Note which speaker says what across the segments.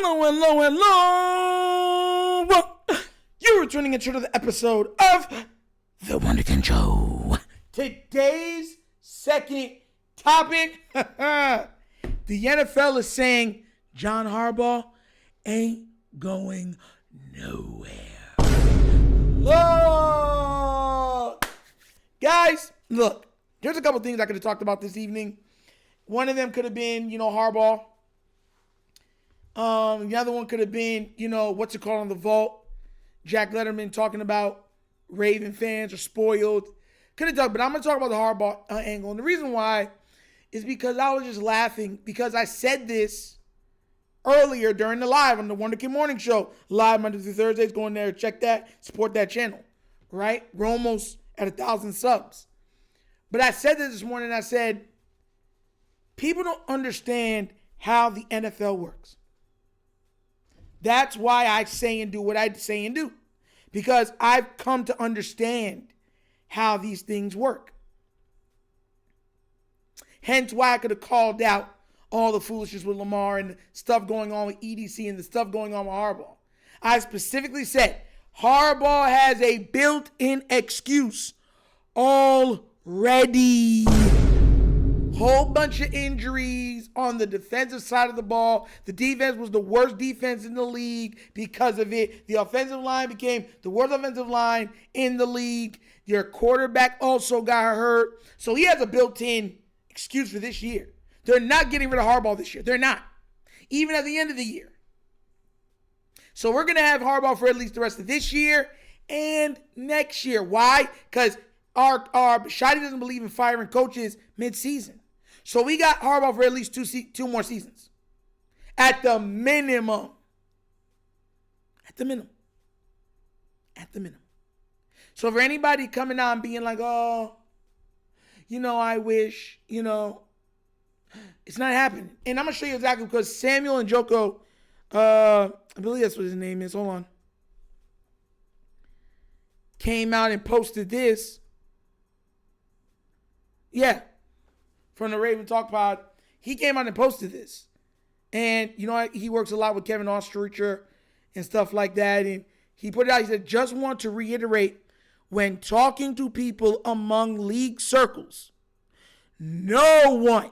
Speaker 1: Hello. You're tuning into the episode of The Wunderkind Today's second topic. The NFL is saying John Harbaugh ain't going nowhere. Look. Guys, look. There's a couple things I could have talked about this evening. One of them could have been, Harbaugh. The other one could have been, what's it called on the vault? Jack Letterman talking about Raven fans are spoiled. Could have talked, but I'm going to talk about the Harbaugh angle. And the reason why is because I was just laughing because I said this earlier during the live on the Wunderkind Morning Show. Live Monday through Thursdays. Go in there, check that, support that channel. Right? We're almost at 1,000 subs. But I said this morning, I said, people don't understand how the NFL works. That's why I say and do what I say and do. Because I've come to understand how these things work. Hence why I could have called out all the foolishness with Lamar and the stuff going on with EDC and the stuff going on with Harbaugh. I specifically said, Harbaugh has a built-in excuse already. Whole bunch of injuries on the defensive side of the ball. The defense was the worst defense in the league because of it. The offensive line became the worst offensive line in the league. Your quarterback also got hurt. So he has a built-in excuse for this year. They're not getting rid of Harbaugh this year. They're not. Even at the end of the year. So we're going to have Harbaugh for at least the rest of this year and next year. Why? Because our Shotty doesn't believe in firing coaches mid-season. So we got Harbaugh for at least two more seasons. At the minimum. At the minimum. At the minimum. So for anybody coming on being like, I wish, it's not happening. And I'm going to show you exactly because Samuel and Joko, I believe that's what his name is. Hold on. Came out and posted this. Yeah. From the Raven Talk Pod. He came out and posted this. And you know what? He works a lot with Kevin Oestreicher and stuff like that. And he put it out. He said, just want to reiterate, when talking to people among league circles, nobody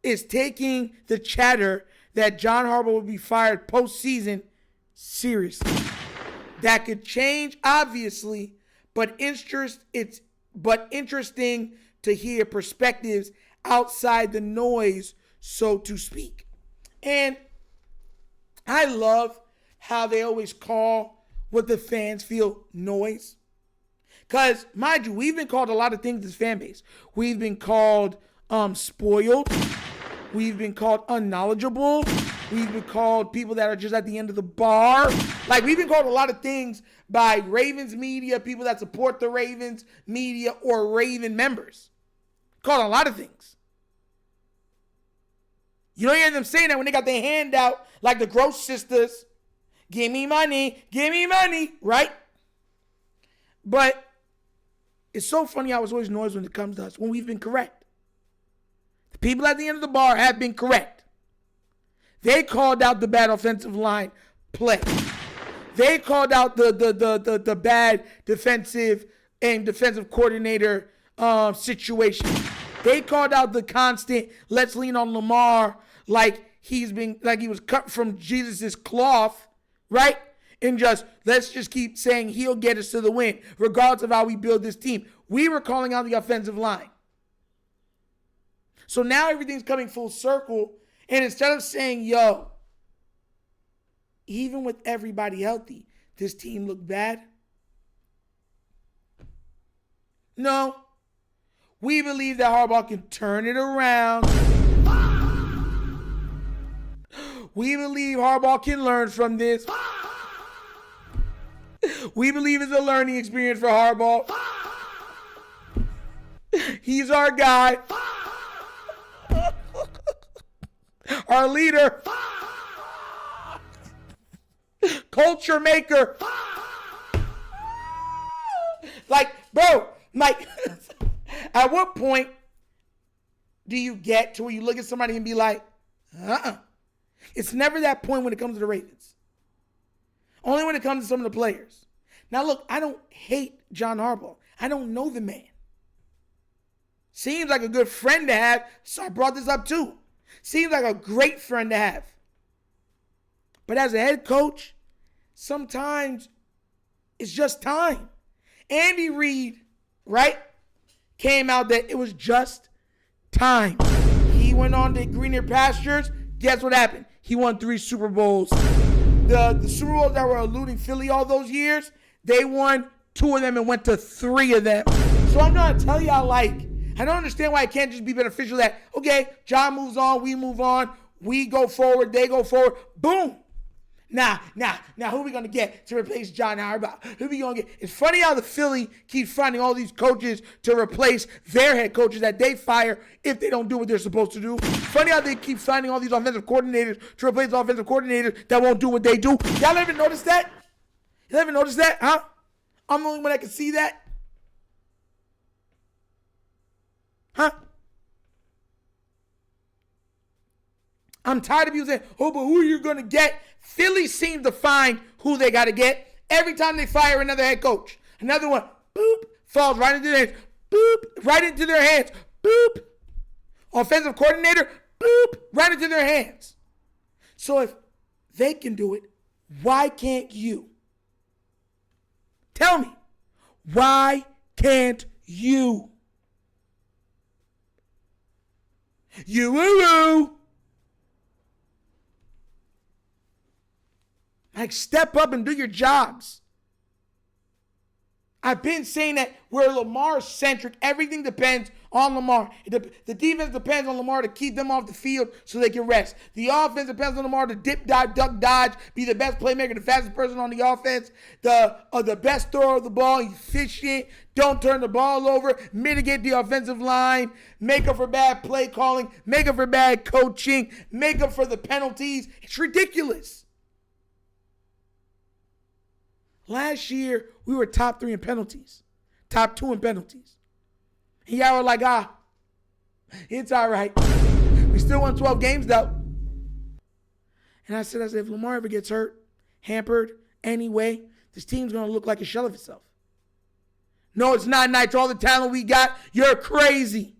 Speaker 1: is taking the chatter that John Harbaugh will be fired postseason seriously. That could change, obviously, but interesting to hear perspectives outside the noise, so to speak. And I love how they always call what the fans feel noise. Because, mind you, we've been called a lot of things as fan base. We've been called spoiled. We've been called unknowledgeable. We've been called people that are just at the end of the bar. Like, we've been called a lot of things by Ravens media, people that support the Ravens media, or Raven members. Called a lot of things. You don't hear them saying that when they got their hand out like the Gross sisters. Give me money, right? But it's so funny how it's always noise when it comes to us, when we've been correct. The people at the end of the bar have been correct. They called out the bad offensive line play. They called out the bad defensive and defensive coordinator situation. They called out the constant let's lean on Lamar like he was cut from Jesus's cloth, right? And let's just keep saying he'll get us to the win, regardless of how we build this team. We were calling out the offensive line. So now everything's coming full circle. And instead of saying, even with everybody healthy, this team looked bad? No. We believe that Harbaugh can turn it around. We believe Harbaugh can learn from this. We believe it's a learning experience for Harbaugh. He's our guy. Our leader. Culture maker. Like, bro, at what point do you get to where you look at somebody and be like, It's never that point when it comes to the Ravens. Only when it comes to some of the players. Now, look, I don't hate John Harbaugh. I don't know the man. Seems like a good friend to have, so I brought this up too. Seems like a great friend to have. But as a head coach, sometimes it's just time. Andy Reid, right, came out that it was just time. He went on to greener pastures. Guess what happened? He won 3 Super Bowls. The Super Bowls that were eluding Philly all those years, they won 2 of them and went to 3 of them. So I'm going to tell y'all, I don't understand why it can't just be beneficial that, okay, John moves on, we move on, we go forward, they go forward, boom. Now, who are we going to get to replace John Harbaugh? Who are we going to get? It's funny how the Philly keeps finding all these coaches to replace their head coaches that they fire if they don't do what they're supposed to do. Funny how they keep finding all these offensive coordinators to replace offensive coordinators that won't do what they do. Y'all ever notice that? Y'all ever notice that? Huh? I'm the only one that can see that? Huh? I'm tired of you saying, but who are you going to get? Philly seems to find who they got to get every time they fire another head coach. Another one, boop, falls right into their hands. Boop, right into their hands. Boop. Offensive coordinator, boop, right into their hands. So if they can do it, why can't you? Tell me, why can't you? You woo-woo. Step up and do your jobs. I've been saying that we're Lamar-centric. Everything depends on Lamar. The defense depends on Lamar to keep them off the field so they can rest. The offense depends on Lamar to dip, dive, duck, dodge, be the best playmaker, the fastest person on the offense, the best thrower of the ball, efficient, don't turn the ball over, mitigate the offensive line, make up for bad play calling, make up for bad coaching, make up for the penalties. It's ridiculous. Last year, we were top 3 in penalties. Top 2 in penalties. And y'all were like, it's all right. We still won 12 games, though. And I said, if Lamar ever gets hurt, hampered, anyway, this team's going to look like a shell of itself. No, it's not, Nitro. All the talent we got, you're crazy.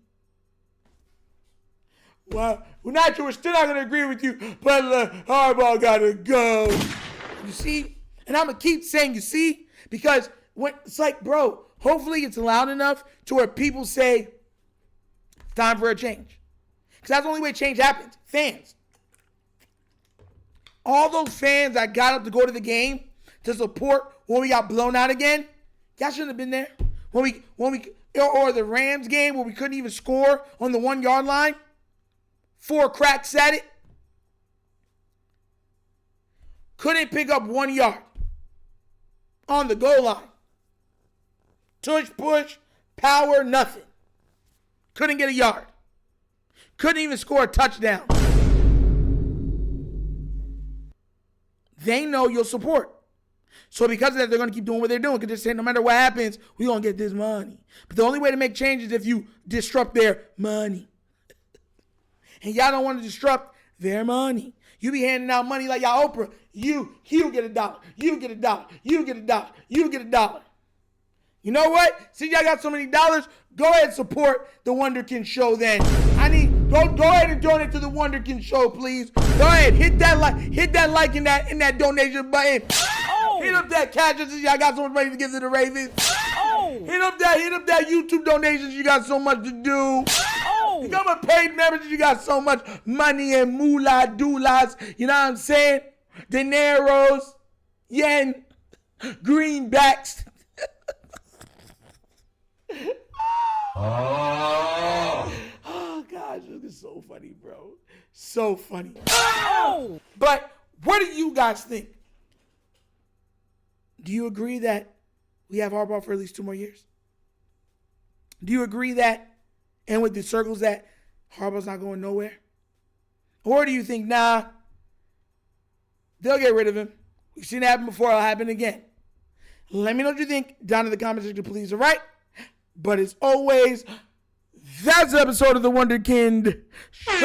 Speaker 1: Well, Nitro, we're still not going to agree with you, but Harbaugh got to go. You see? And I'm going to keep saying, you see, because it's like, bro, hopefully it's loud enough to where people say, it's time for a change. Because that's the only way change happens. Fans. All those fans that got up to go to the game to support when we got blown out again, y'all shouldn't have been there. Or the Rams game where we couldn't even score on the 1-yard line. 4 cracks at it. Couldn't pick up 1 yard. On the goal line. Tush, push, power, nothing. Couldn't get a yard. Couldn't even score a touchdown. They know you'll support. So because of that, they're going to keep doing what they're doing. Because they're saying no matter what happens, we're going to get this money. But the only way to make changes is if you disrupt their money. And y'all don't want to disrupt their money. You be handing out money like y'all Oprah. You get $1. You get $1. You get $1. You get $1. You know what? Since y'all got so many dollars, go ahead and support the Wunderkind Show then. Go ahead and donate to the Wunderkind Show, please. Go ahead, hit that like in that donation button. Oh. Hit up that cash since y'all got so much money to give to the Ravens. Oh. Hit up that YouTube donations you got so much to do. Become a paid member since you got so much money and moolah doulas. You know what I'm saying? Dineros, yen, greenbacks. Oh gosh, this is so funny, bro. So funny. Oh! But what do you guys think? Do you agree that we have Harbaugh for at least 2 more years? Do you agree that, and with the circles, that Harbaugh's not going nowhere? Or do you think, nah, they'll get rid of him? We've seen it happen before, it'll happen again. Let me know what you think down in the comment section, please, all right? But as always, that's the episode of the Wunderkind Show.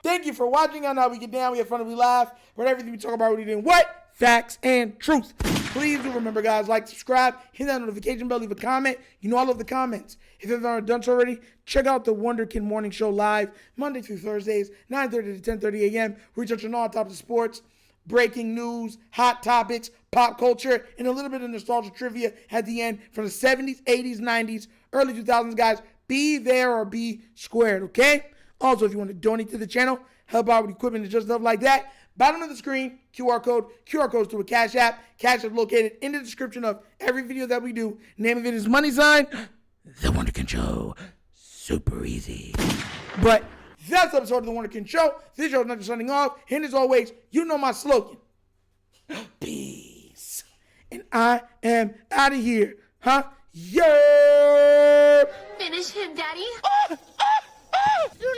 Speaker 1: Thank you for watching. I know we get down, we have fun, and we laugh. But everything we talk about, we did what? Facts and truth. Please do remember, guys, like, subscribe, hit that notification bell, leave a comment. You know I love the comments. If you haven't done so already, check out the Wunderkind Morning Show live, Monday through Thursdays, 9:30 to 10:30 a.m. We touch on all topics of sports, breaking news, hot topics, pop culture, and a little bit of nostalgia trivia at the end from the 70s, 80s, 90s, early 2000s, guys. Be there or be squared, okay? Also, if you want to donate to the channel, help out with equipment and just stuff like that, bottom of the screen, QR code. QR codes to a Cash App. Cash App located in the description of every video that we do. Name of it is money sign, The Wunderkind Show. Super easy. But that's the episode of The Wunderkind Show. This show is not just signing off. And as always, you know my slogan. Peace. And I am out of here. Huh? Yeah.
Speaker 2: Finish him, Daddy.
Speaker 1: Yeah.